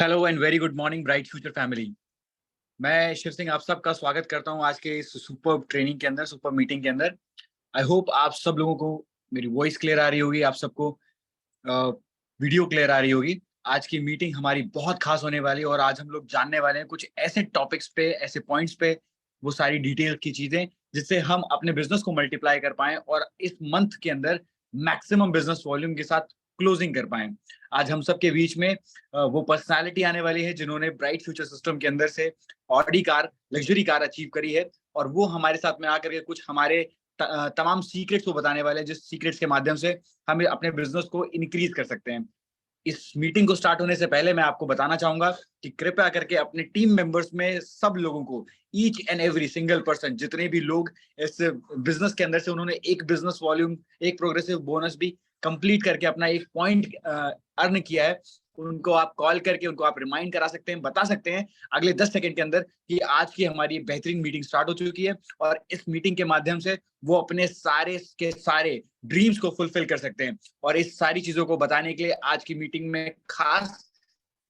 Hello and very good morning bright future family. मैं शिव सिंह आप सबका स्वागत करता हूं आज के इस सुपर ट्रेनिंग के अंदर, सुपर मीटिंग के अंदर। आई होप आप सब लोगों को मेरी वॉइस क्लियर आ रही होगी, आप सबको वीडियो क्लियर आ रही होगी। आज की मीटिंग हमारी बहुत खास होने वाली है और आज हम लोग जानने वाले हैं कुछ ऐसे टॉपिक्स पे, ऐसे पॉइंट्स पे, वो सारी डिटेल की चीजें जिससे हम अपने बिजनेस को मल्टीप्लाई कर पाएं और इस मंथ के अंदर मैक्सिमम बिजनेस वॉल्यूम के साथ क्लोजिंग कर पाएं। आज हम सबके बीच में वो पर्सनालिटी आने वाली है जिन्होंने ब्राइट फ्यूचर सिस्टम के अंदर से Audi car, luxury car achieve करी है और वो हमारे साथ में आकर के कुछ हमारे तमाम सीक्रेट्स को बताने वाले हैं, जिस सीक्रेट्स के माध्यम से हम अपने बिजनेस को इंक्रीज कर सकते हैं। इस मीटिंग को स्टार्ट होने से पहले मैं आपको बताना चाहूंगा कि कृपया करके अपने टीम मेंबर्स में सब लोगों को, each and every single person, जितने भी लोग इस बिजनेस के अंदर से उन्होंने एक बिजनेस वॉल्यूम, एक प्रोग्रेसिव बोनस भी कंप्लीट करके अपना एक पॉइंट अर्न किया है, उनको आप कॉल करके उनको आप रिमाइंड करा सकते हैं, बता सकते हैं अगले 10 सेकंड के अंदर कि आज की हमारी बेहतरीन मीटिंग स्टार्ट हो चुकी है और इस मीटिंग के माध्यम से वो अपने सारे के सारे ड्रीम्स को फुलफिल कर सकते हैं। और इस सारी चीजों को बताने के लिए आज की मीटिंग में खास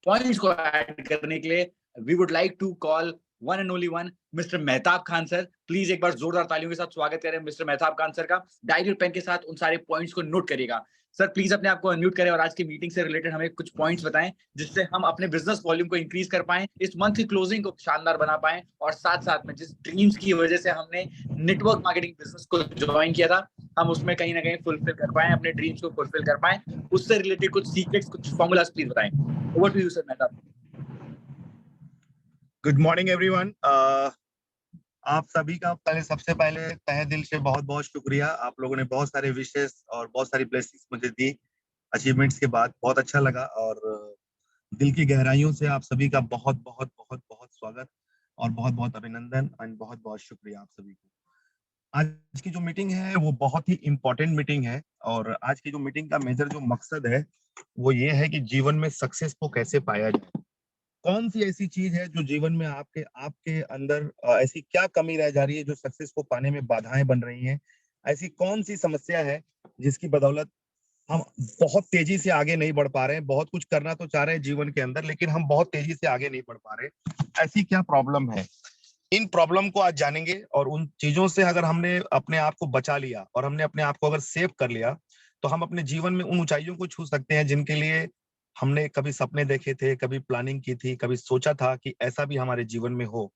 पॉइंट्स को ऐड करने के लिए we would like to call one and only one mister Mehtab Khan sir. Please एक बार जोरदार तालियों के साथ स्वागत करें मिस्टर मेहताब खान सर का। डायरी और पेन के साथ उन सारे पॉइंट्स को नोट करिएगा। सर प्लीज अपने आप को अनम्यूट करें और आज की मीटिंग से रिलेटेड हमें कुछ पॉइंट्स बताएं जिससे हम अपने बिजनेस वॉल्यूम को इंक्रीज कर पाएं, इस मंथ की क्लोजिंग को शानदार बना पाएं और साथ साथ में जिस ड्रीम्स की वजह से हमने नेटवर्क मार्केटिंग बिजनेस को ज्वाइन किया था, हम उसमें कहीं ना कहीं फुलफिल कर पाएं, अपने ड्रीम्स को फुलफिल कर पाएं। उससे रिलेटेड कुछ सीक्रेट्स, कुछ फॉर्मूलाज प्लीज बताएं। Over to you sir Mehtab. Good morning everyone. आप सभी का सबसे पहले तहे दिल से बहुत बहुत शुक्रिया। आप लोगों ने बहुत सारे विशेष और बहुत सारी ब्लेसिंग्स मुझे दी अचीवमेंट्स के बाद। बहुत अच्छा लगा और दिल की गहराइयों से आप सभी का बहुत बहुत बहुत बहुत स्वागत और बहुत बहुत अभिनंदन एंड बहुत बहुत शुक्रिया आप सभी को। आज की जो मीटिंग है वो बहुत ही इम्पोर्टेंट मीटिंग है और आज की जो मीटिंग का मेजर जो मकसद है वो ये है कि जीवन में सक्सेस को कैसे पाया जाए। कौन सी ऐसी चीज है जो जीवन में आपके आपके अंदर ऐसी क्या कमी रह जा रही है जो सक्सेस को पाने में बाधाएं बन रही हैं। ऐसी कौन सी समस्या है जिसकी बदौलत हम बहुत तेजी से आगे नहीं बढ़ पा रहे हैं। बहुत कुछ करना तो चाह रहे हैं जीवन के अंदर लेकिन हम बहुत तेजी से आगे नहीं बढ़ पा रहे। ऐसी क्या प्रॉब्लम है, इन प्रॉब्लम को आज जानेंगे और उन चीजों से अगर हमने अपने आप को बचा लिया और हमने अपने आप को अगर सेव कर लिया तो हम अपने जीवन में उन ऊंचाइयों को छू सकते हैं जिनके लिए हमने कभी सपने देखे थे, कभी प्लानिंग की थी, कभी सोचा था कि ऐसा भी हमारे जीवन में हो।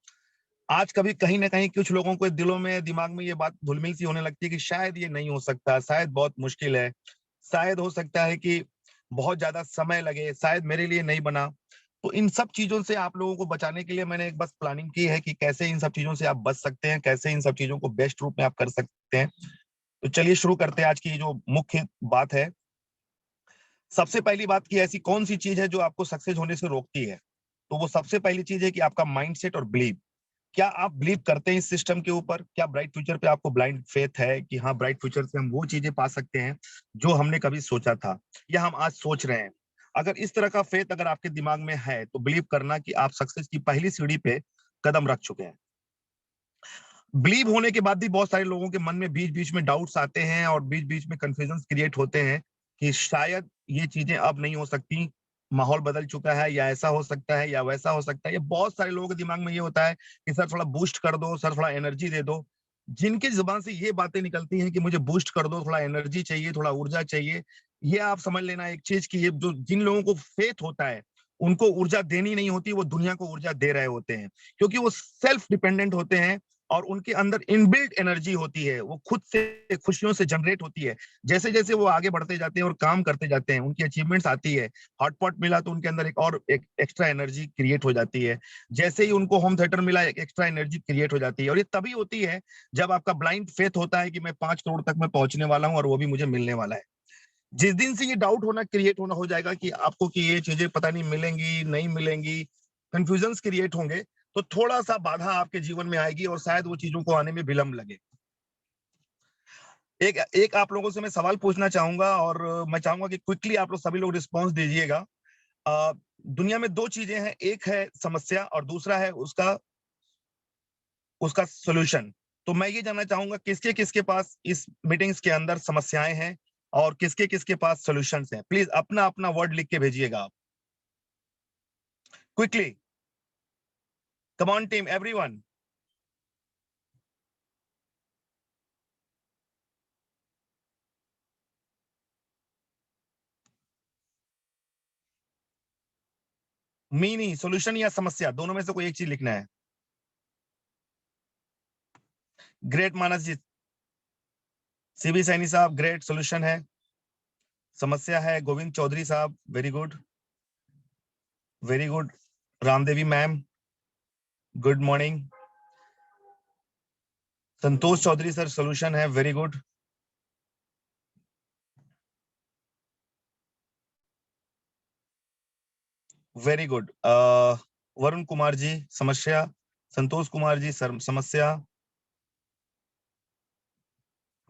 आज कभी कहीं ना कहीं कुछ लोगों के दिलों में, दिमाग में ये बात धुलमिल सी होने लगती है कि शायद ये नहीं हो सकता, शायद बहुत मुश्किल है, शायद हो सकता है कि बहुत ज्यादा समय लगे, शायद मेरे लिए नहीं बना। तो इन सब चीजों से आप लोगों को बचाने के लिए मैंने एक बस प्लानिंग की है कि कैसे इन सब चीजों से आप बच सकते हैं, कैसे इन सब चीजों को बेस्ट रूप में आप कर सकते हैं। तो चलिए शुरू करते हैं आज की जो मुख्य बात है। सबसे पहली बात की ऐसी कौन सी चीज है जो आपको सक्सेस होने से रोकती है। तो वो सबसे पहली चीज है कि आपका माइंडसेट और बिलीव। क्या आप बिलीव करते हैं इस सिस्टम के ऊपर? क्या ब्राइट फ्यूचर पे आपको ब्लाइंड फेथ है कि हाँ ब्राइट फ्यूचर से हम वो चीजें पा सकते हैं जो हमने कभी सोचा था या हम आज सोच रहे हैं? अगर इस तरह का फेथ अगर आपके दिमाग में है तो बिलीव करना कि आप सक्सेस की पहली सीढ़ी पे कदम रख चुके हैं। बिलीव होने के बाद भी बहुत सारे लोगों के मन में बीच बीच में डाउट्स आते हैं और बीच बीच में कंफ्यूजन क्रिएट होते हैं कि शायद ये चीजें अब नहीं हो सकती, माहौल बदल चुका है, या ऐसा हो सकता है या वैसा हो सकता है। ये बहुत सारे लोगों के दिमाग में ये होता है कि सर थोड़ा बूस्ट कर दो, सर थोड़ा एनर्जी दे दो। जिनकी जुबान से ये बातें निकलती हैं कि मुझे बूस्ट कर दो, थोड़ा एनर्जी चाहिए, थोड़ा ऊर्जा चाहिए, ये आप समझ लेना एक चीज कि ये जो जिन लोगों को फेथ होता है उनको ऊर्जा देनी नहीं होती, वो दुनिया को ऊर्जा दे रहे होते हैं क्योंकि वो सेल्फ डिपेंडेंट होते हैं और उनके अंदर इनबिल्ट एनर्जी होती है, वो खुद से खुशियों से जनरेट होती है। जैसे जैसे वो आगे बढ़ते जाते हैं और काम करते जाते हैं, उनकी अचीवमेंट्स आती है, हॉटपॉट मिला तो उनके अंदर एक एक्स्ट्रा एनर्जी क्रिएट हो जाती है। जैसे ही उनको होम थिएटर मिला एक एक्स्ट्रा एनर्जी क्रिएट हो जाती है। और ये तभी होती है जब आपका ब्लाइंड फेथ होता है कि मैं 5 करोड़ तक मैं पहुंचने वाला हूं और वो भी मुझे मिलने वाला है। जिस दिन से ये डाउट होना क्रिएट होना हो जाएगा कि आपको कि ये चीजें पता नहीं मिलेंगी नहीं मिलेंगी, कंफ्यूजन क्रिएट होंगे, तो थोड़ा सा बाधा आपके जीवन में आएगी और शायद वो चीजों को आने में विलंब लगे। एक एक आप लोगों से मैं सवाल पूछना चाहूंगा और मैं चाहूंगा कि क्विकली आप लोग सभी लोग रिस्पॉन्स दीजिएगा। दुनिया में दो चीजें हैं, एक है समस्या और दूसरा है उसका उसका सोल्यूशन। तो मैं ये जानना चाहूंगा किसके किसके पास इस मीटिंग्स के अंदर समस्याएं हैं और किसके किसके पास सॉल्यूशंस हैं। प्लीज अपना अपना वर्ड लिख के भेजिएगा आप। Quickly. Come on, team, everyone. मीनी सॉल्यूशन या समस्या, दोनों में से कोई एक चीज लिखना है। ग्रेट मानस जी, सीबी सैनी साहब, ग्रेट सॉल्यूशन है। समस्या है गोविंद चौधरी साहब, very good, very good. Ramdevi ma'am, good morning. Santosh Chaudhary sir, solution है, very good. Very good. Varun Kumar ji समस्या, संतोष कुमार जी समस्या,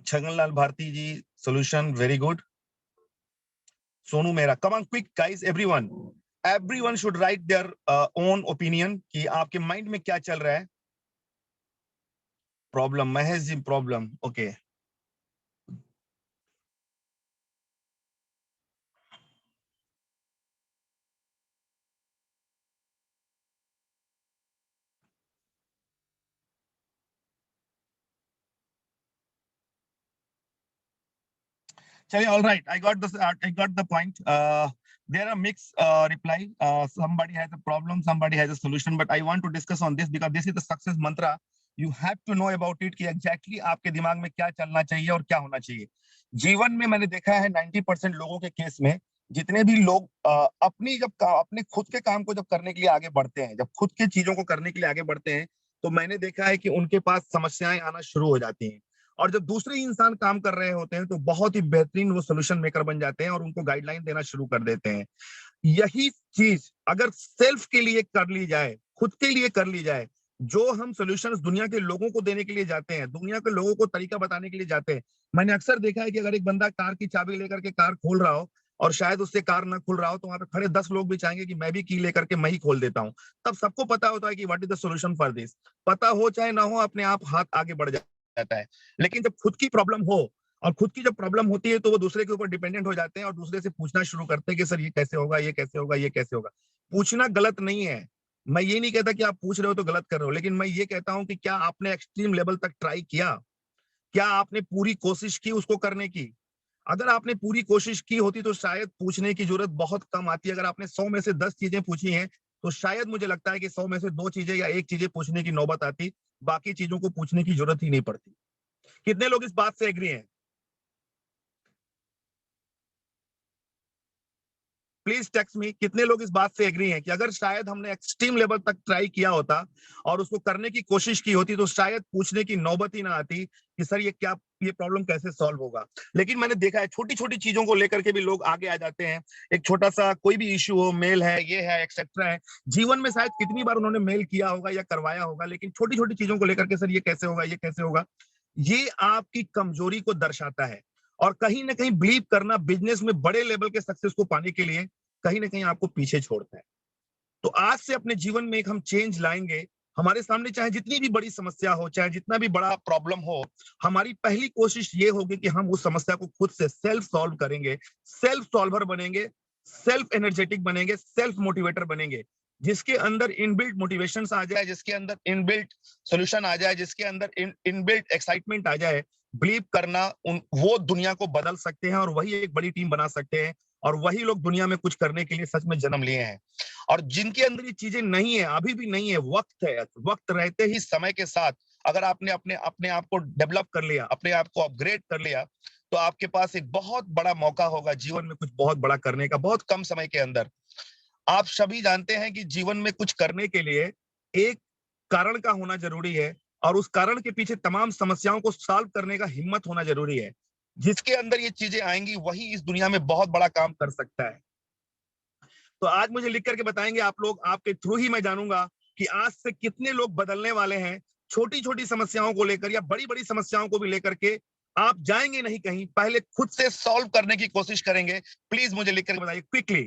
Chhaganlal Bharti ji solution, very good. Sonu Mehra, come on quick guys, everyone should write their own opinion कि आपके माइंड में क्या चल रहा है। Problem, Mahesh ji problem, okay. चलिए, all right, I got the point. There are mixed reply. Somebody has a problem, somebody has a solution, but I want to discuss on this because this is the success mantra. You have to know about it कि exactly आपके दिमाग में क्या चलना चाहिए और क्या होना चाहिए। जीवन में मैंने देखा है 90% लोगों के केस में, जितने भी लोग अपने खुद के काम को जब करने के लिए आगे बढ़ते हैं, जब खुद की चीजों को करने के लिए आगे बढ़ते हैं, तो मैंने देखा है कि उनके पास समस्याएं आना शुरू हो जाती हैं। और जब दूसरे इंसान काम कर रहे होते हैं तो बहुत ही बेहतरीन वो सोल्यूशन मेकर बन जाते हैं और उनको गाइडलाइन देना शुरू कर देते हैं। यही चीज अगर सेल्फ के लिए कर ली जाए, खुद के लिए कर ली जाए, जो हम सॉल्यूशंस दुनिया के लोगों को देने के लिए जाते हैं, दुनिया के लोगों को तरीका बताने के लिए जाते हैं। मैंने अक्सर देखा है कि अगर एक बंदा कार की चाबी लेकर के कार खोल रहा हो और शायद उससे कार ना खुल रहा हो, तो वहां पे खड़े 10 लोग भी चाहेंगे कि मैं भी की लेकर के मैं ही खोल देता हूं। तब सबको पता होता है कि what is the solution for this. पता हो चाहे ना हो, अपने आप हाथ आगे बढ़ जाता है। लेकिन जब खुद की प्रॉब्लम हो, और खुद की जब प्रॉब्लम होती है, तो वो दूसरे के ऊपर डिपेंडेंट हो जाते हैं और दूसरे से पूछना शुरू करते हैं कि सर ये कैसे होगा, ये कैसे होगा, ये कैसे होगा। पूछना गलत नहीं है, मैं ये नहीं कहता कि आप पूछ रहे हो तो गलत कर रहे हो, लेकिन मैं ये कहता हूं कि क्या आपने एक्सट्रीम लेवल तक ट्राई किया, क्या आपने पूरी कोशिश की उसको करने की। अगर आपने पूरी कोशिश की होती तो शायद पूछने की जरूरत बहुत कम आती। अगर आपने 100 में से 10 चीजें पूछी हैं, तो शायद मुझे लगता है कि 100 में से 2 चीजें या 1 चीजें पूछने की नौबत आती, बाकी चीजों को पूछने की जरूरत ही नहीं पड़ती। कितने लोग इस बात से एग्री हैं? प्लीज टेक्स्ट मी, कितने लोग इस बात से एग्री हैं कि अगर शायद हमने एक्सट्रीम लेवल तक ट्राई किया होता और उसको करने की कोशिश की होती, तो शायद पूछने की नौबत ही ना आती कि सर ये प्रॉब्लम कैसे सॉल्व होगा। लेकिन मैंने देखा है छोटी छोटी चीजों को लेकर के भी लोग आगे आ जाते हैं। एक छोटा सा कोई भी इश्यू हो, मेल है, ये है, एक्सेट्रा है, जीवन में शायद कितनी बार उन्होंने मेल किया होगा या करवाया होगा, लेकिन छोटी छोटी चीजों को लेकर के सर ये कैसे होगा, ये कैसे होगा, ये आपकी कमजोरी को दर्शाता है। और कहीं ना कहीं बिलीव करना बिजनेस में बड़े लेवल के सक्सेस को पाने के लिए कहीं ना कहीं आपको पीछे छोड़ता है। तो आज से अपने जीवन में एक हम चेंज लाएंगे। हमारे सामने चाहे जितनी भी बड़ी समस्या हो, चाहे जितना भी बड़ा प्रॉब्लम हो, हमारी पहली कोशिश ये होगी कि हम उस समस्या को खुद से सेल्फ सॉल्व करेंगे, सेल्फ सॉल्वर बनेंगे, सेल्फ एनर्जेटिक बनेंगे, सेल्फ मोटिवेटर बनेंगे, जिसके अंदर इनबिल्ट मोटिवेशंस आ जाए, जिसके अंदर इनबिल्ट सॉल्यूशन आ जाए, जिसके अंदर इनबिल्ट एक्साइटमेंट आ जाए। बिलीव करना वो दुनिया को बदल सकते हैं और वही एक बड़ी टीम बना सकते हैं और वही लोग दुनिया में कुछ करने के लिए सच में जन्म लिए हैं। और जिनके अंदर ये चीजें नहीं है, अभी भी नहीं है, वक्त है, वक्त रहते ही समय के साथ अगर आपने अपने अपने आप को डेवलप कर लिया, अपने आप को अपग्रेड कर लिया, तो आपके पास एक बहुत बड़ा मौका होगा जीवन में कुछ बहुत बड़ा करने का, बहुत कम समय के अंदर। आप सभी जानते हैं कि जीवन में कुछ करने के लिए एक कारण का होना जरूरी है और उस कारण के पीछे तमाम समस्याओं को सॉल्व करने का हिम्मत होना जरूरी है। जिसके अंदर ये चीजें आएंगी वही इस दुनिया में बहुत बड़ा काम कर सकता है। तो आज मुझे लिख करके बताएंगे आप लोग, आपके थ्रू ही मैं जानूंगा कि आज से कितने लोग बदलने वाले हैं। छोटी छोटी समस्याओं को लेकर या बड़ी बड़ी समस्याओं को भी लेकर के आप जाएंगे नहीं कहीं, पहले खुद से सॉल्व करने की कोशिश करेंगे। प्लीज मुझे लिख करके बताइए quickly,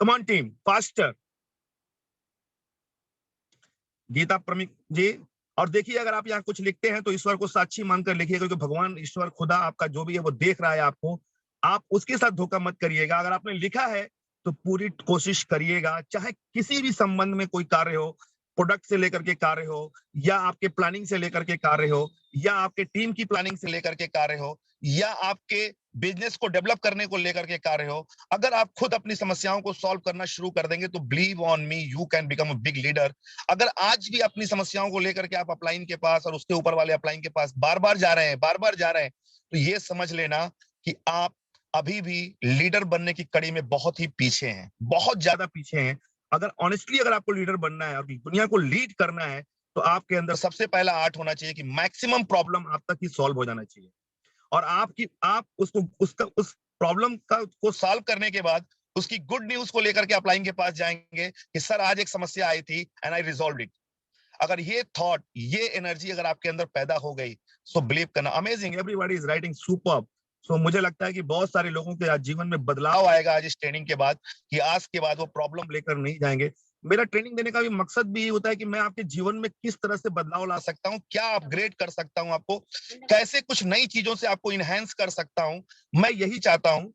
come on team, faster. Geeta Pramik ji, और देखिए अगर आप यहाँ कुछ लिखते हैं तो ईश्वर को साक्षी मानकर लिखिए, क्योंकि भगवान ईश्वर खुदा आपका जो भी है वो देख रहा है आपको। आप उसके साथ धोखा मत करिएगा। अगर आपने लिखा है तो पूरी कोशिश करिएगा, चाहे किसी भी संबंध में कोई कार्य हो, प्रोडक्ट से लेकर के कार्य हो, या आपके प्लानिंग से लेकर के कार्य हो, या आपके टीम की प्लानिंग से लेकर के कार्य हो, या आपके बिजनेस को डेवलप करने को लेकर के कार्य हो। अगर आप खुद अपनी समस्याओं को सॉल्व करना शुरू कर देंगे तो believe on me, you can become a big leader. अगर आज भी अपनी समस्याओं को लेकर के आप अपलाइन के पास और उसके ऊपर वाले अपलाइन के पास बार बार जा रहे हैं, बार बार जा रहे हैं, तो ये समझ लेना कि आप अभी भी लीडर बनने की कड़ी में बहुत ही पीछे हैं, बहुत ज्यादा पीछे हैं। अगर ऑनेस्टली अगर आपको लीडर बनना है और दुनिया को लीड करना है, तो आपके अंदर सबसे पहला आर्ट होना चाहिए कि मैक्सिमम प्रॉब्लम आप तक ही सॉल्व हो जाना चाहिए। और आप उसको उस प्रॉब्लम का को सॉल्व करने के बाद उसकी गुड न्यूज को लेकर के अपलाइन के पास जाएंगे कि सर आज एक समस्या आई थी एंड आई रिजॉल्व इट। अगर ये थॉट, ये एनर्जी अगर आपके अंदर पैदा हो गई, सो बिलीव करना, amazing, everybody is writing superb. So मुझे लगता है कि बहुत सारे लोगों के आज जीवन में बदलाव आएगा आज इस ट्रेनिंग के बाद, कि आज के बाद वो प्रॉब्लम लेकर नहीं जाएंगे। मेरा ट्रेनिंग देने का भी मकसद भी ये होता है कि मैं आपके जीवन में किस तरह से बदलाव ला सकता हूँ, क्या अपग्रेड कर सकता हूँ आपको, कैसे कुछ नई चीजों से आपको इनहेंस कर सकता हूँ, मैं यही चाहता हूँ।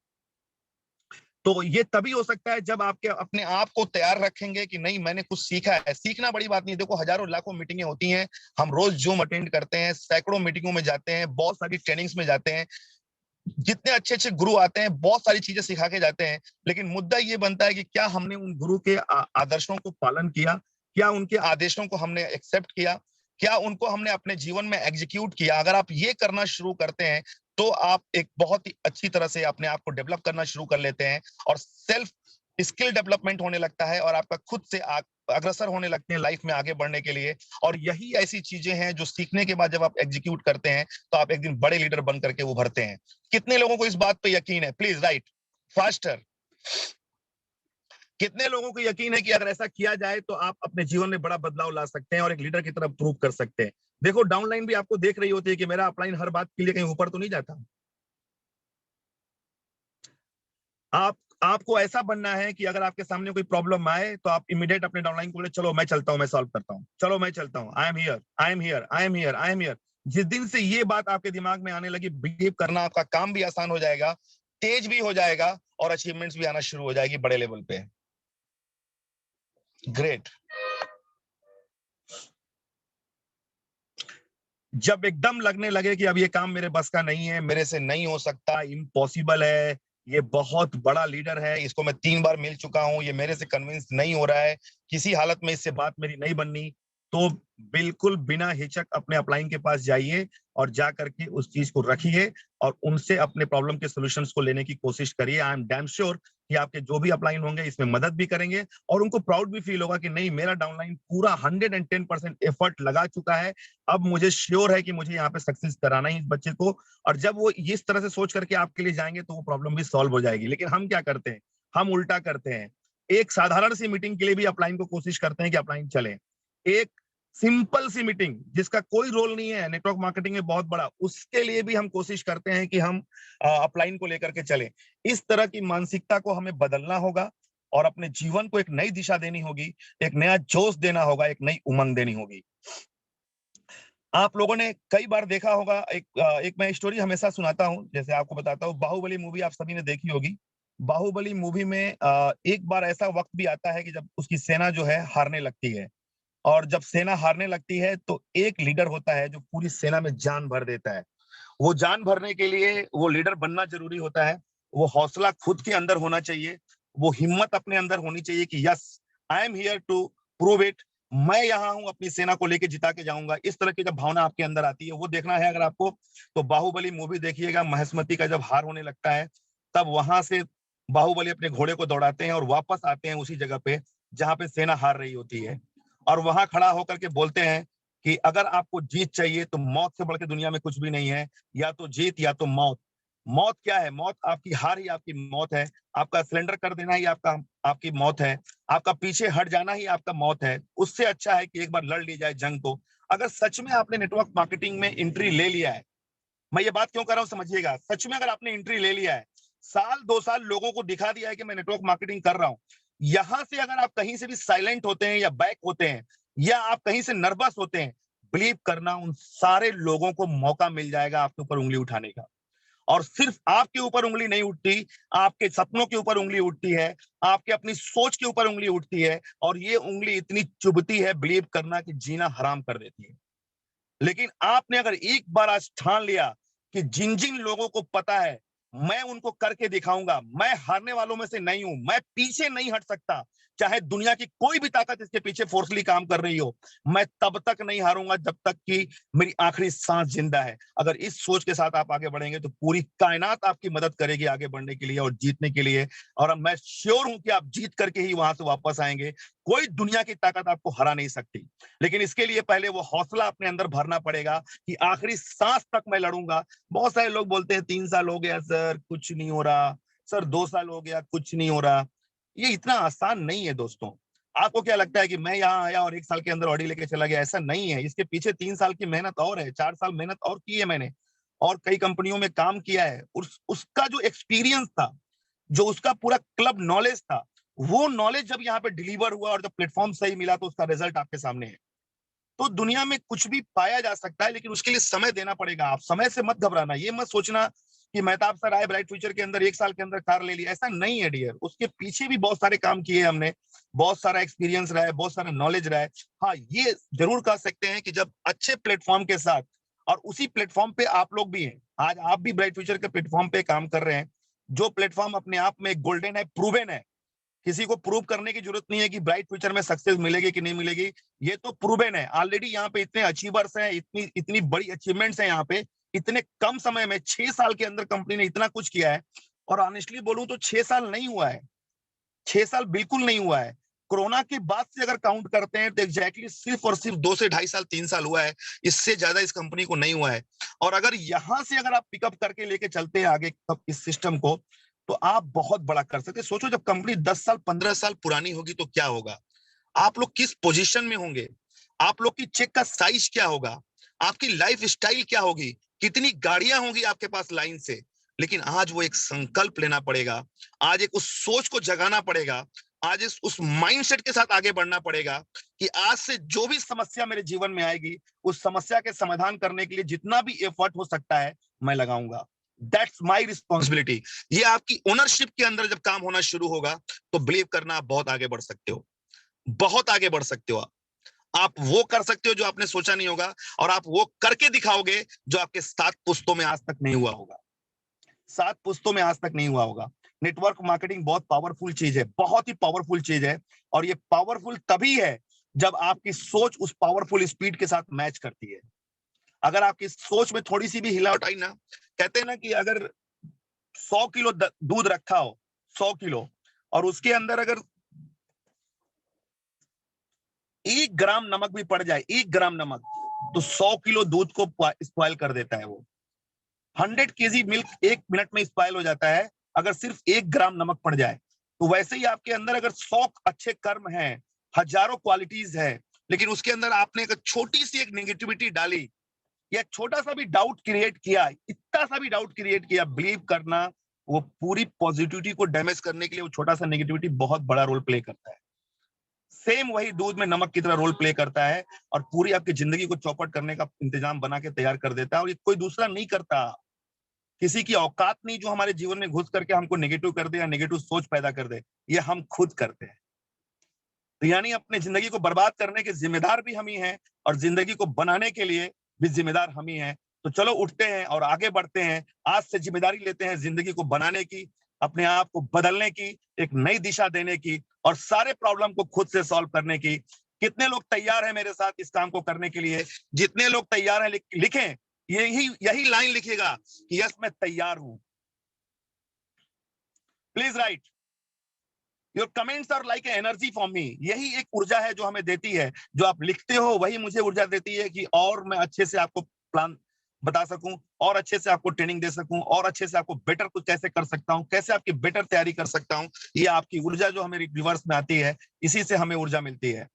तो ये तभी हो सकता है जब आपके अपने आप को तैयार रखेंगे कि नहीं मैंने कुछ सीखा है। सीखना बड़ी बात नहीं है, देखो हजारों लाखों मीटिंगें होती हैं, हम रोज जूम अटेंड करते हैं, सैकड़ों मीटिंगों में जाते हैं, बहुत सारी ट्रेनिंग्स में जाते हैं, जितने अच्छे अच्छे गुरु आते हैं बहुत सारी चीजें सिखा के जाते हैं, लेकिन मुद्दा ये बनता है कि क्या हमने उन गुरु के आदर्शों को पालन किया, क्या उनके आदेशों को हमने एक्सेप्ट किया, क्या उनको हमने अपने जीवन में एग्जीक्यूट किया। अगर आप ये करना शुरू करते हैं तो आप एक बहुत ही अच्छी तरह से अपने आप को डेवलप करना शुरू कर लेते हैं और सेल्फ स्किल डेवलपमेंट होने लगता है और आपका खुद से अग्रसर होने लगते हैं लाइफ में आगे बढ़ने के लिए। और यही ऐसी चीजें हैं जो सीखने के बाद जब आप एग्जीक्यूट करते हैं तो आप एक दिन बड़े लीडर बन करके उभरते हैं। कितने लोगों को इस बात पे यकीन है? Please right faster. कितने लोगों को यकीन है कि अगर ऐसा किया जाए तो आप अपने जीवन में बड़ा बदलाव ला सकते हैं और एक लीडर की तरफ प्रूव कर सकते हैं? देखो डाउनलाइन भी आपको देख रही होती है कि मेरा अपलाइन हर बात के लिए कहीं ऊपर तो नहीं जाता। आपको ऐसा बनना है कि अगर आपके सामने कोई प्रॉब्लम आए तो आप इमीडिएट अपने डाउनलाइन को बोले चलो मैं चलता हूं, मैं सॉल्व करता हूं, चलो मैं चलता हूं, आई am here, I am here, I am here, I am here. जिस दिन से ये बात आपके दिमाग में आने लगी, बिलीव करना आपका काम भी आसान हो जाएगा, तेज भी हो जाएगा और अचीवमेंट्स भी आना शुरू हो जाएगी बड़े लेवल पे। ग्रेट। जब एकदम लगने लगे कि अब ये काम मेरे बस का नहीं है, मेरे से नहीं हो सकता, इम्पॉसिबल है, ये बहुत बड़ा लीडर है, इसको मैं 3 बार मिल चुका हूं, ये मेरे से कन्विंस नहीं हो रहा है, किसी हालत में इससे बात मेरी नहीं बननी, तो बिल्कुल बिना हिचक अपने अपलाइन के पास जाइए और जा करके उस चीज को रखिए और उनसे अपने प्रॉब्लम के सॉल्यूशंस को लेने की कोशिश करिए। आई एम डैम श्योर कि आपके जो भी अपलाइन होंगे इसमें मदद भी करेंगे और उनको प्राउड भी फील होगा कि नहीं मेरा डाउनलाइन पूरा 110% एफर्ट लगा चुका है, अब मुझे श्योर है कि मुझे यहाँ पे सक्सेस कराना ही इस बच्चे को। और जब वो इस तरह से सोच करके आपके लिए जाएंगे तो वो प्रॉब्लम भी सॉल्व हो जाएगी। लेकिन हम क्या करते हैं, हम उल्टा करते हैं, एक साधारण सी मीटिंग के लिए भी अपलाइन को कोशिश करते हैं कि अपलाइन चले, एक सिंपल सी मीटिंग जिसका कोई रोल नहीं है नेटवर्क मार्केटिंग में बहुत बड़ा, उसके लिए भी हम कोशिश करते हैं कि हम अपलाइन को लेकर के चले। इस तरह की मानसिकता को हमें बदलना होगा और अपने जीवन को एक नई दिशा देनी होगी, एक नया जोश देना होगा, एक नई उमंग देनी होगी। आप लोगों ने कई बार देखा होगा, एक मैं स्टोरी हमेशा सुनाता हूं, जैसे आपको बताता हूं, बाहुबली मूवी आप सभी ने देखी होगी। बाहुबली मूवी में एक बार ऐसा वक्त भी आता है कि जब उसकी सेना जो है हारने लगती है, और जब सेना हारने लगती है तो एक लीडर होता है जो पूरी सेना में जान भर देता है। वो जान भरने के लिए वो लीडर बनना जरूरी होता है, वो हौसला खुद के अंदर होना चाहिए, वो हिम्मत अपने अंदर होनी चाहिए कि yes I am here to prove it, मैं यहाँ हूं, अपनी सेना को लेके जिता के जाऊंगा। इस तरह की जब भावना आपके अंदर आती है, वो देखना है अगर आपको तो बाहुबली मूवी देखिएगा। महेशमती का जब हार होने लगता है तब वहां से बाहुबली अपने घोड़े को दौड़ाते हैं और वापस आते हैं उसी जगह पे जहां पे सेना हार रही होती है, और वहां खड़ा होकर के बोलते हैं कि अगर आपको जीत चाहिए तो मौत से बढ़ के दुनिया में कुछ भी नहीं है, या तो जीत या तो मौत। मौत क्या है? मौत आपकी हार ही आपकी मौत है, आपका सिलेंडर कर देना ही आपकी मौत है, आपका पीछे हट जाना ही आपका मौत है। उससे अच्छा है कि एक बार लड़ ली जाए जंग को। अगर सच में आपने नेटवर्क मार्केटिंग में एंट्री ले लिया है, मैं ये बात क्यों कर रहा हूं समझिएगा, सच में अगर आपने एंट्री ले लिया है, साल 2 साल लोगों को दिखा दिया है कि मैं नेटवर्क मार्केटिंग कर रहा हूं, यहां से अगर आप कहीं से भी साइलेंट होते हैं या बैक होते हैं या आप कहीं से नर्वस होते हैं, बिलीव करना उन सारे लोगों को मौका मिल जाएगा आपके ऊपर उंगली उठाने का। और सिर्फ आपके ऊपर उंगली नहीं उठती, आपके सपनों के ऊपर उंगली उठती है, आपके अपनी सोच के ऊपर उंगली उठती है, और ये उंगली इतनी चुभती है, बिलीव करना, कि जीना हराम कर देती है। लेकिन आपने अगर एक बार आज ठान लिया कि जिन जिन लोगों को पता है मैं उनको करके दिखाऊंगा, मैं हारने वालों में से नहीं हूं, मैं पीछे नहीं हट सकता, चाहे दुनिया की कोई भी ताकत इसके पीछे फोर्सली काम कर रही हो, मैं तब तक नहीं हारूंगा जब तक कि मेरी आखिरी सांस जिंदा है। अगर इस सोच के साथ आप आगे बढ़ेंगे तो पूरी कायनात आपकी मदद करेगी आगे बढ़ने के लिए और जीतने के लिए, और अब मैं श्योर हूं कि आप जीत करके ही वहां से वापस आएंगे। कोई दुनिया की ताकत आपको हरा नहीं सकती, लेकिन इसके लिए पहले वो हौसला अपने अंदर भरना पड़ेगा कि आखिरी सांस तक मैं लड़ूंगा। बहुत सारे लोग बोलते हैं 3 साल हो गया सर कुछ नहीं हो रहा, सर 2 साल हो गया कुछ नहीं हो रहा। ये इतना आसान नहीं है दोस्तों। आपको क्या लगता है कि मैं यहाँ आया और 1 साल के अंदर ऑडी लेके चला गया? ऐसा नहीं है। इसके पीछे 3 साल की मेहनत और है, 4 साल मेहनत और की है मैंने, और कई कंपनियों में काम किया है। उसका जो एक्सपीरियंस था, जो उसका पूरा क्लब नॉलेज था, वो नॉलेज जब यहाँ पे डिलीवर हुआ और जब प्लेटफॉर्म सही मिला तो उसका रिजल्ट आपके सामने है। तो दुनिया में कुछ भी पाया जा सकता है, लेकिन उसके लिए समय देना पड़ेगा। आप समय से मत घबराना। ये मत सोचना कि मेहताब सर आए ब्राइट फ्यूचर के अंदर 1 साल के अंदर कार ले ली, ऐसा नहीं है डियर। उसके पीछे भी बहुत सारे काम किए हमने, बहुत सारा एक्सपीरियंस रहा है, बहुत सारा नॉलेज रहा है। हाँ, ये जरूर कह सकते हैं कि जब अच्छे प्लेटफॉर्म के साथ, और उसी प्लेटफॉर्म पे आप लोग भी हैं, आज आप भी ब्राइट फ्यूचर के प्लेटफॉर्म पे काम कर रहे हैं, जो प्लेटफॉर्म अपने आप में गोल्डन है, प्रूवन है। किसी को प्रूव करने की जरूरत नहीं है कि ब्राइट फ्यूचर में सक्सेस मिलेगी कि नहीं मिलेगी, ये तो प्रूवन है ऑलरेडी। यहाँ पे इतने अचीवर्स हैं, इतनी इतनी बड़ी अचीवमेंट्स हैं यहाँ पे, इतने कम समय में 6 साल के अंदर कंपनी ने इतना कुछ किया है। और ऑनेस्टली बोलूं तो 6 साल नहीं हुआ है, 6 साल बिल्कुल नहीं हुआ है। कोरोना के बाद से अगर काउंट करते हैं तो एग्जैक्टली सिर्फ और सिर्फ 2 से 2.5 साल 3 साल हुआ है, इससे ज्यादा इस कंपनी को नहीं हुआ है। और अगर यहां से अगर आप पिकअप करके लेके चलते हैं आगे इस सिस्टम को, तो आप बहुत बड़ा कर सकते हैं। सोचो जब कंपनी 10 साल 15 साल पुरानी होगी तो क्या होगा, आप लोग किस पोजीशन में होंगे, आप लोग की चेक का साइज क्या होगा, आपकी लाइफ स्टाइल क्या होगी, कितनी गाड़ियां होंगी आपके पास लाइन से। लेकिन आज वो एक संकल्प लेना पड़ेगा, आज एक उस सोच को जगाना पड़ेगा, आज उस माइंडसेट के साथ आगे बढ़ना पड़ेगा कि आज से जो भी समस्या मेरे जीवन में आएगी, उस समस्या के समाधान करने के लिए जितना भी एफर्ट हो सकता है मैं लगाऊंगा। That's my responsibility. ये आपकी ओनरशिप के अंदर जब काम होना शुरू होगा तो बिलीव करना आप बहुत आगे बढ़ सकते हो, बहुत आगे बढ़ सकते हो। आप वो कर सकते हो जो आपने सोचा नहीं होगा, और आप वो करके दिखाओगे जो आपके 7 पुश्तों में आज तक नहीं हुआ होगा, 7 पुश्तों में आज तक नहीं हुआ होगा। नेटवर्क मार्केटिंग बहुत पावरफुल चीज है, बहुत ही पावरफुल चीज है। और ये पावरफुल तभी है जब आपकी सोच उस पावरफुल स्पीड के साथ मैच करती है। अगर आपकी सोच में थोड़ी सी भी हिलावट आई ना, कहते हैं ना कि अगर 100 किलो दूध रखा हो, 100 किलो, और उसके अंदर अगर 1 ग्राम नमक भी पड़ जाए, 1 ग्राम नमक, तो 100 किलो दूध को स्पॉइल कर देता है। वो 100 kg मिल्क 1 मिनट में स्पॉइल हो जाता है अगर सिर्फ 1 ग्राम नमक पड़ जाए। तो वैसे ही आपके अंदर अगर 100 अच्छे कर्म हैं, हजारों क्वालिटीज है, लेकिन उसके अंदर आपने एक छोटी सी एक नेगेटिविटी डाली, या छोटा सा भी डाउट क्रिएट किया, इतना सा भी डाउट क्रिएट किया, बिलीव करना वो पूरी पॉजिटिविटी को डैमेज करने के लिए वो छोटा सा नेगेटिविटी बहुत बड़ा रोल प्ले करता है। सेम वही दूध में नमक की तरह रोल प्ले करता है, और पूरी आपकी जिंदगी को चौपट करने का इंतजाम बना के तैयार कर देता है। और ये कोई दूसरा नहीं करता, किसी की औकात नहीं जो हमारे जीवन में घुस करके हमको नेगेटिव कर दे या नेगेटिव सोच पैदा कर दे, ये हम खुद करते हैं। तो यानी अपने जिंदगी को बर्बाद करने के जिम्मेदार भी हम ही हैं, और जिंदगी को बनाने के लिए भी जिम्मेदार हम ही हैं। तो चलो उठते हैं और आगे बढ़ते हैं, आज से जिम्मेदारी लेते हैं जिंदगी को बनाने की, अपने आप को बदलने की, एक नई दिशा देने की, और सारे प्रॉब्लम को खुद से सॉल्व करने की। कितने लोग तैयार हैं मेरे साथ इस काम को करने के लिए? जितने लोग तैयार हैं लिखें, यही यही लाइन लिखिएगा कि यस मैं तैयार हूं। Please write, your comments are like energy for me. यही एक ऊर्जा है जो हमें देती है, जो आप लिखते हो वही मुझे ऊर्जा देती है कि और मैं अच्छे से आपको प्लान बता सकूं, और अच्छे से आपको ट्रेनिंग दे सकूं, और अच्छे से आपको बेटर कुछ कैसे कर सकता हूं, कैसे आपकी बेटर तैयारी कर सकता हूं। ये आपकी ऊर्जा जो हमें रिवर्स में आती है, इसी से हमें ऊर्जा मिलती है।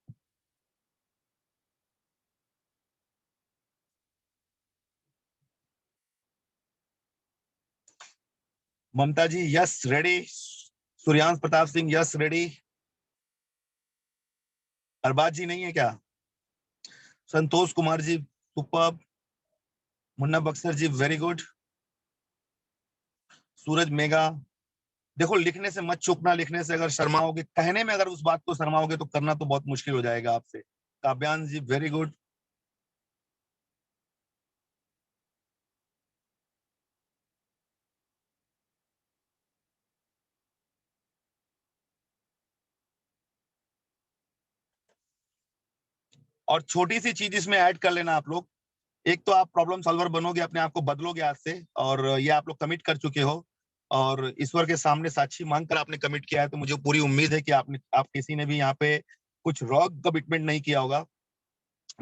Mamta ji yes ready, Suryansh Pratap Singh yes ready, Arbaaz ji नहीं है क्या? Santosh Kumar ji super, Munna Buxar ji very good, Suraj Mega, देखो लिखने से मत चूकना, लिखने से अगर शर्माओगे, कहने में अगर उस बात को शर्माओगे तो करना तो बहुत मुश्किल हो जाएगा आपसे। काव्यांश जी वेरी गुड। और छोटी सी चीज इसमें ऐड कर लेना आप लोग, एक तो आप प्रॉब्लम सॉल्वर बनोगे, अपने आप को बदलोगे आज से, और ये आप लोग कमिट कर चुके हो और ईश्वर के सामने साक्षी मांग कर आपने कमिट किया है, तो मुझे पूरी उम्मीद है कि आप किसी ने भी यहाँ पे कुछ रॉन्ग कमिटमेंट नहीं किया होगा,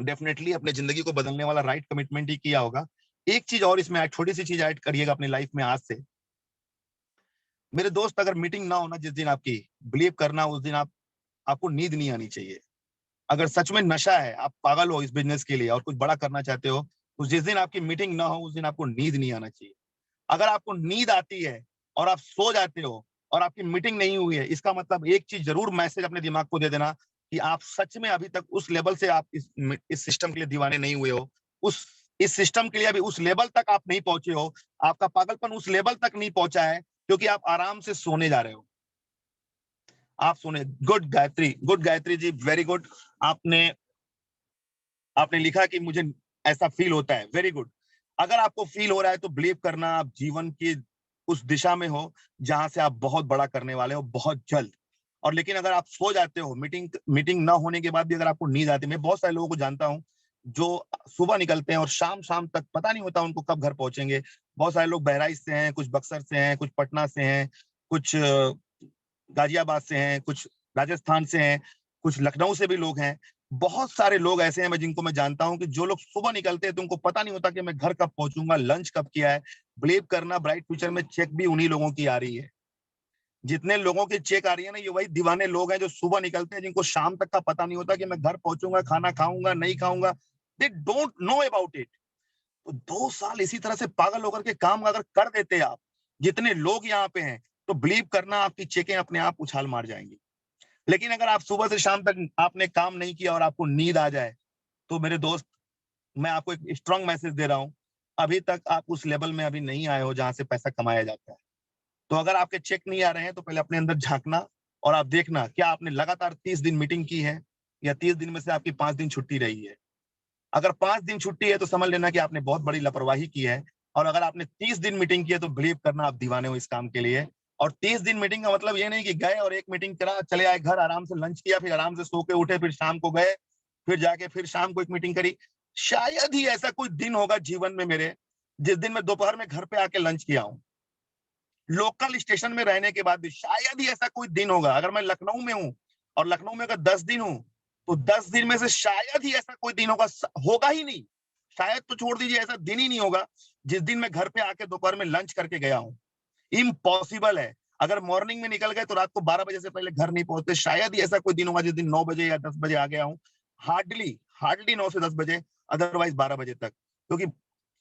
डेफिनेटली अपने जिंदगी को बदलने वाला राइट कमिटमेंट ही किया होगा। एक चीज और इसमें छोटी सी चीज ऐड करिएगा अपनी लाइफ में आज से। मेरे दोस्त, अगर मीटिंग ना होना जिस दिन आपकी, बिलीव करना उस दिन आपको नींद नहीं आनी चाहिए। अगर सच में नशा है, आप पागल हो इस बिजनेस के लिए और कुछ बड़ा करना चाहते हो, तो जिस दिन आपकी मीटिंग ना हो उस दिन आपको नींद नहीं आना चाहिए। अगर आपको नींद आती है और आप सो जाते हो और आपकी मीटिंग नहीं हुई है, इसका मतलब एक चीज जरूर मैसेज अपने दिमाग को दे देना कि आप सच में अभी तक उस लेवल से आप इस सिस्टम के लिए दीवाने नहीं हुए हो, उस इस सिस्टम के लिए अभी उस लेवल तक आप नहीं पहुंचे हो, आपका पागलपन उस लेवल तक नहीं पहुंचा है, क्योंकि आप आराम से सोने जा रहे हो। आप सुने, good Gayatri ji, very good. आपने आपने लिखा कि मुझे ऐसा फील होता है, वेरी गुड। अगर आपको फील हो रहा है तो बिलीव करना आप जीवन की उस दिशा में हो जहां से आप बहुत बड़ा करने वाले हो बहुत जल्द। और लेकिन अगर आप सो जाते हो, मीटिंग ना होने के बाद भी अगर आपको नींद आती है, मैं बहुत सारे लोगों को जानता हूं जो सुबह निकलते हैं और शाम शाम तक पता नहीं होता उनको कब घर पहुंचेंगे। बहुत सारे लोग बहराइच से हैं, कुछ बक्सर से हैं, कुछ पटना से हैं, कुछ गाजियाबाद से हैं, कुछ राजस्थान से हैं, कुछ लखनऊ से भी लोग हैं। बहुत सारे लोग ऐसे हैं मैं जिनको मैं जानता हूं कि जो लोग सुबह निकलते हैं तो उनको पता नहीं होता कि मैं घर कब पहुंचूंगा, लंच कब किया है। बिलीव करना ब्राइट फ्यूचर में चेक भी उन्हीं लोगों की आ रही है। जितने लोगों की चेक आ रही है ना, ये वही दीवाने लोग हैं जो सुबह निकलते हैं, जिनको शाम तक का पता नहीं होता कि मैं घर पहुंचूंगा, खाना खाऊंगा नहीं खाऊंगा। They don't know about it. तो 2 साल इसी तरह से पागल होकर के काम अगर कर देते आप, जितने लोग यहाँ पे हैं, तो बिलीव करना आपकी चेकें अपने आप उछाल मार जाएंगी। लेकिन अगर आप सुबह से शाम तक आपने काम नहीं किया और आपको नींद आ जाए, तो मेरे दोस्त, मैं आपको एक स्ट्रांग मैसेज दे रहा हूं, अभी तक आप उस लेवल में अभी नहीं आए हो जहां से पैसा कमाया जाता है। तो अगर आपके चेक नहीं आ रहे हैं तो पहले अपने अंदर झांकना और आप देखना क्या आपने लगातार 30 दिन मीटिंग की है, या 30 दिन में से आपकी 5 दिन छुट्टी रही है। अगर 5 दिन छुट्टी है तो समझ लेना कि आपने बहुत बड़ी लापरवाही की है। और अगर आपने 30 दिन मीटिंग की है तो बिलीव करना आप दीवाने हो इस काम के लिए। और 30 दिन मीटिंग का मतलब ये नहीं कि गए और एक मीटिंग करा, चले आए घर, आराम से लंच किया, फिर आराम से सो के उठे, फिर शाम को गए, फिर जाके फिर शाम को एक मीटिंग करी। शायद ही ऐसा कोई दिन होगा जीवन में मेरे, जिस दिन मैं दोपहर में घर पे आके लंच किया हूं। लोकल स्टेशन में रहने के बाद भी शायद ही ऐसा कोई दिन होगा। अगर मैं लखनऊ में हूं और लखनऊ में अगर 10 दिन हूं, तो 10 दिन में से शायद ही ऐसा कोई दिन होगा ही नहीं। शायद तो छोड़ दीजिए, ऐसा दिन ही नहीं होगा जिस दिन मैं घर पे आके दोपहर में लंच करके गया हूं। इम्पॉसिबल है। अगर मॉर्निंग में निकल गए तो रात को 12 बजे से पहले घर नहीं पहुंचते। शायद ही ऐसा कोई दिन होगा जिस दिन 9 बजे या 10 बजे आ गया हूं। हार्डली हार्डली 9 से 10 बजे, अदरवाइज 12 बजे तक। क्योंकि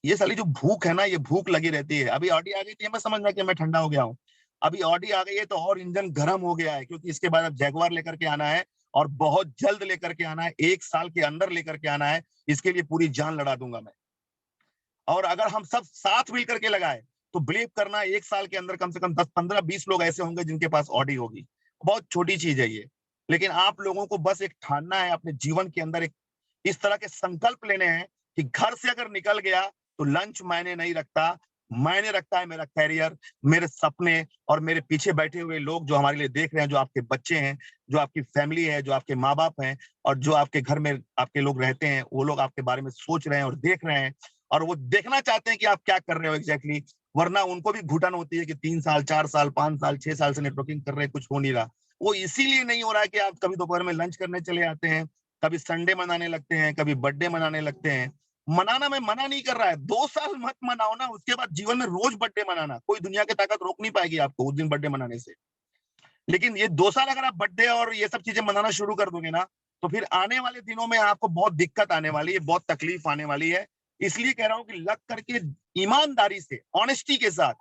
ये साली जो भूख है ना, ये भूख लगी रहती है। अभी ऑडी आ गई थी, मैं समझना कि मैं ठंडा हो गया हूँ। अभी ऑडी आ गई है तो और इंजन गर्म हो गया है, क्योंकि इसके बाद अब जैगवार लेकर के आना है और बहुत जल्द लेकर के आना है, 1 साल के अंदर लेकर के आना है। इसके लिए पूरी जान लड़ा दूंगा मैं। और अगर हम सब साथ मिलकर के लगाए तो बिलीव करना 1 साल के अंदर कम से कम 10, 15, 20 लोग ऐसे होंगे जिनके पास ऑडी होगी। बहुत छोटी चीज है ये, लेकिन आप लोगों को बस एक ठानना है अपने जीवन के अंदर, एक इस तरह के संकल्प लेने हैं कि घर से अगर निकल गया तो लंच मायने नहीं रखता, मायने रखता है मेरा कैरियर, मेरे सपने और मेरे पीछे बैठे हुए लोग जो हमारे लिए देख रहे हैं, जो आपके बच्चे हैं, जो आपकी फैमिली है, जो आपके माँ बाप हैं, और जो आपके घर में आपके लोग रहते हैं, वो लोग आपके बारे में सोच रहे हैं और देख रहे हैं, और वो देखना चाहते हैं कि आप क्या कर रहे हो एग्जैक्टली। वरना उनको भी घुटन होती है कि 3 साल 4 साल 5 साल 6 साल से नेटवर्किंग कर रहे हैं, कुछ हो नहीं रहा। वो इसीलिए नहीं हो रहा है कि आप कभी दोपहर में लंच करने चले आते हैं, कभी संडे मनाने लगते हैं, कभी बर्थडे मनाने लगते हैं। मनाना मैं मना नहीं कर रहा है, 2 साल मत मनाओ ना, उसके बाद जीवन में रोज बर्थडे मनाना, कोई दुनिया की ताकत रोक नहीं पाएगी आपको उस दिन बर्थडे मनाने से। लेकिन ये 2 साल अगर आप बर्थडे और ये सब चीजें मनाना शुरू कर दोगे ना, तो फिर आने वाले दिनों में आपको बहुत दिक्कत आने वाली है, बहुत तकलीफ आने वाली है। इसलिए कह रहा हूं कि लग करके ईमानदारी से, ऑनेस्टी के साथ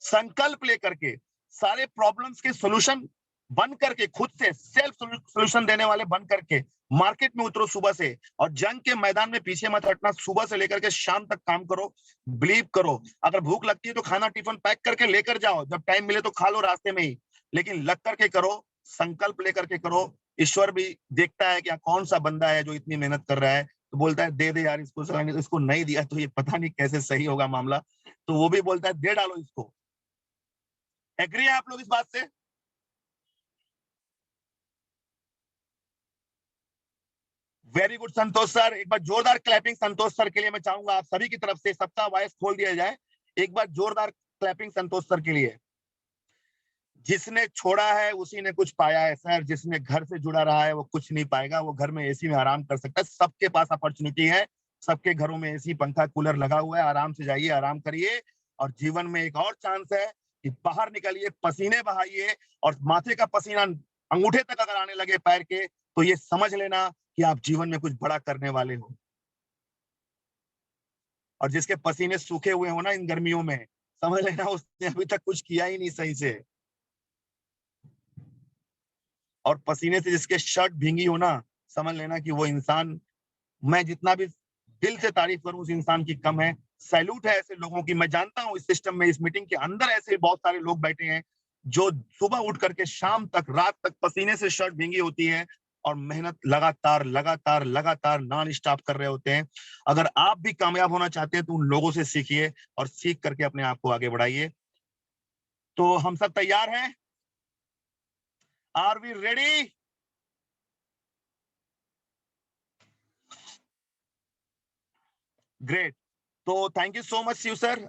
संकल्प लेकर के सारे प्रॉब्लम्स के सॉल्यूशन बन करके, खुद से सेल्फ सोल्यूशन देने वाले बन करके मार्केट में उतरो सुबह से, और जंग के मैदान में पीछे मत हटना। सुबह से लेकर के शाम तक काम करो, बिलीव करो। अगर भूख लगती है तो खाना टिफिन पैक करके लेकर जाओ, जब टाइम मिले तो खा लो रास्ते में ही, लेकिन लग करके करो, संकल्प लेकर के करो। ईश्वर भी देखता है कि कौन सा बंदा है जो इतनी मेहनत कर रहा है, तो बोलता है दे दे यार इसको, इसको नहीं दिया तो ये पता नहीं कैसे सही होगा मामला, तो वो भी बोलता है दे डालो इसको। एग्री है आप लोग इस बात से? वेरी गुड संतोष सर, एक बार जोरदार क्लैपिंग संतोष सर के लिए मैं चाहूंगा आप सभी की तरफ से, सबका वॉइस खोल दिया जाए, एक बार जोरदार क्लैपिंग संतोष सर के लिए। जिसने छोड़ा है उसी ने कुछ पाया है सर, जिसने घर से जुड़ा रहा है वो कुछ नहीं पाएगा, वो घर में एसी में आराम कर सकता है। सबके पास अपॉर्चुनिटी है, सबके घरों में एसी पंखा कूलर लगा हुआ है, आराम से जाइए, आराम करिए, और जीवन में एक और चांस है कि बाहर निकलिए, पसीने बहाइए, और माथे का पसीना अंगूठे तक अगर आने लगे पैर के, तो ये समझ लेना कि आप जीवन में कुछ बड़ा करने वाले हो। और जिसके पसीने सूखे हुए हो ना इन गर्मियों में, समझ लेना उसने अभी तक कुछ किया ही नहीं सही से। और पसीने से जिसके शर्ट भींगी हो ना, समझ लेना कि वो इंसान, मैं जितना भी दिल से तारीफ करूं उस इंसान की कम है। सैल्यूट है ऐसे लोगों की। मैं जानता हूं इस सिस्टम में, इस मीटिंग के अंदर ऐसे बहुत सारे लोग बैठे हैं जो सुबह उठ करके शाम तक, रात तक पसीने से शर्ट भींगी होती है, और मेहनत लगातार लगातार लगातार नॉन स्टॉप कर रहे होते हैं। अगर आप भी कामयाब होना चाहते हैं तो उन लोगों से सीखिए, और सीख करके अपने आप को आगे बढ़ाइए। तो हम सब तैयार हैं? Are we ready? ग्रेट। तो thank you so much Shiv sir.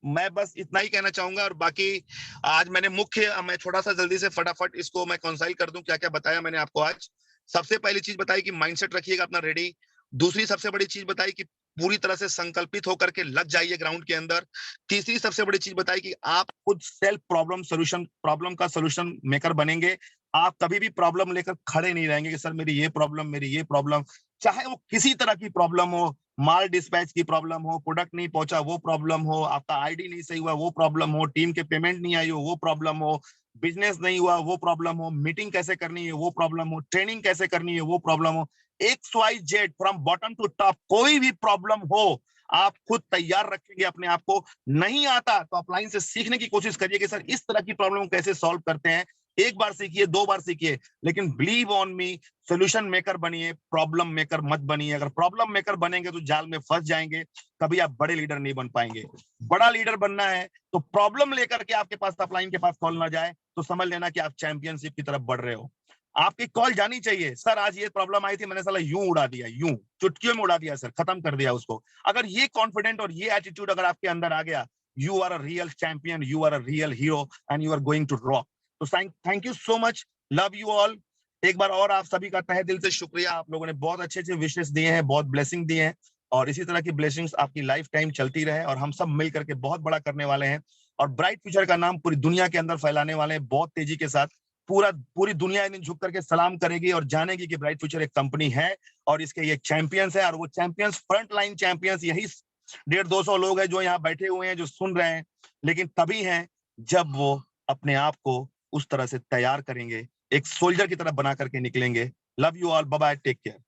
मैं बस इतना ही कहना चाहूंगा, और बाकी आज मैंने मैं थोड़ा सा जल्दी से फटाफट इसको मैं कंसाइल कर दूं क्या क्या बताया मैंने आपको आज। सबसे पहली चीज बताई कि माइंडसेट रखिएगा अपना रेडी। दूसरी सबसे बड़ी चीज बताई कि पूरी तरह से संकल्पित होकर के लग जाइए ग्राउंड के अंदर। तीसरी सबसे बड़ी चीज बताई कि आप खुद सेल्फ प्रॉब्लम का सोल्यूशन मेकर बनेंगे। आप कभी भी प्रॉब्लम लेकर खड़े नहीं रहेंगे कि सर मेरी ये प्रॉब्लम, चाहे वो किसी तरह की प्रॉब्लम हो, माल डिस्पैच की प्रॉब्लम हो, प्रोडक्ट नहीं पहुंचा वो प्रॉब्लम हो, आपका आईडी नहीं सही हुआ वो प्रॉब्लम हो, टीम के पेमेंट नहीं आई हो वो प्रॉब्लम हो, बिजनेस नहीं हुआ वो प्रॉब्लम हो, मीटिंग कैसे करनी है वो प्रॉब्लम हो, ट्रेनिंग कैसे करनी है वो प्रॉब्लम हो, XYZ from bottom to top कोई भी प्रॉब्लम हो, आप खुद तैयार रखेंगे अपने आप को। नहीं आता तो अपलाइन से सीखने की कोशिश करिए कि सर इस तरह की प्रॉब्लम कैसे सॉल्व करते हैं। एक बार सीखिए, दो बार सीखिए, लेकिन believe on me, solution maker बनिए, प्रॉब्लम मेकर मत बनिए। अगर प्रॉब्लम मेकर बनेंगे तो जाल में फंस जाएंगे, कभी आप बड़े लीडर नहीं बन पाएंगे। बड़ा लीडर बनना है तो प्रॉब्लम लेकर के आपके पास अपलाइन के पास कॉल ना जाए, तो समझ लेना कि आप चैंपियनशिप की तरफ बढ़ रहे हो। आपकी कॉल जानी चाहिए, सर आज ये प्रॉब्लम आई थी, मैंने साला यूं उड़ा दिया, यूं चुटकियों में उड़ा दिया सर, खत्म कर दिया उसको। अगर ये कॉन्फिडेंट और ये एटीट्यूड अगर आपके अंदर आ गया, you are a real champion, you are a real hero, and you are going to rock. तो thank you so much, love you all. एक बार और आप सभी का तहे दिल से शुक्रिया, आप लोगों ने बहुत अच्छे अच्छे विशेष दिए हैं, बहुत ब्लेसिंग दिए हैं, और इसी तरह की ब्लेसिंग्स आपकी लाइफ टाइम चलती रहे, और हम सब मिल करके बहुत बड़ा करने वाले हैं, और ब्राइट फ्यूचर का नाम पूरी दुनिया के अंदर फैलाने वाले हैं बहुत तेजी के साथ। पूरी दुनिया इन झुक करके सलाम करेगी और जानेगी कि ब्राइट फ्यूचर एक कंपनी है, और इसके ये चैंपियंस है, और वो चैंपियंस, फ्रंट लाइन चैंपियंस यही 150-200 लोग हैं जो यहाँ बैठे हुए हैं, जो सुन रहे हैं, लेकिन तभी हैं जब वो अपने आप को उस तरह से तैयार करेंगे, एक सोल्जर की तरह बना करके निकलेंगे। Love you all, bye bye, take care.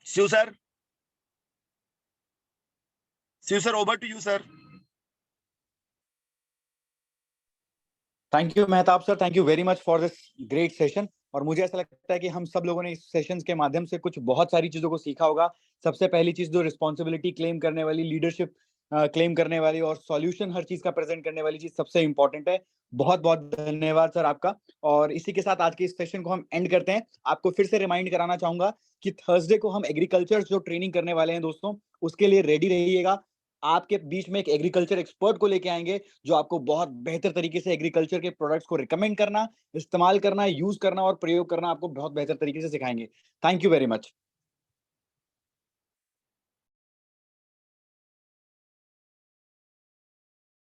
Shiv sir, over to you sir. Thank you Mehtab sir, thank you very much for this great session. और मुझे ऐसा लगता है कि हम सब लोगों ने इस सेशंस के माध्यम से कुछ बहुत सारी चीजों को सीखा होगा। सबसे पहली चीज जो रिस्पॉन्सिबिलिटी क्लेम करने वाली, लीडरशिप क्लेम करने वाली, और सॉल्यूशन हर चीज का प्रेजेंट करने वाली चीज सबसे इंपॉर्टेंट है। बहुत बहुत धन्यवाद सर आपका। और इसी के साथ आज के इस सेशन को हम एंड करते हैं। आपको फिर से रिमाइंड कराना चाहूंगा कि थर्सडे को हम एग्रीकल्चर जो ट्रेनिंग करने वाले हैं दोस्तों, उसके लिए रेडी रहिएगा। आपके बीच में एक एग्रीकल्चर एक्सपर्ट को लेके आएंगे जो आपको बहुत बेहतर तरीके से एग्रीकल्चर के प्रोडक्ट्स को रिकमेंड करना, इस्तेमाल करना, यूज करना और प्रयोग करना आपको बहुत बेहतर तरीके से सिखाएंगे। Thank you very much.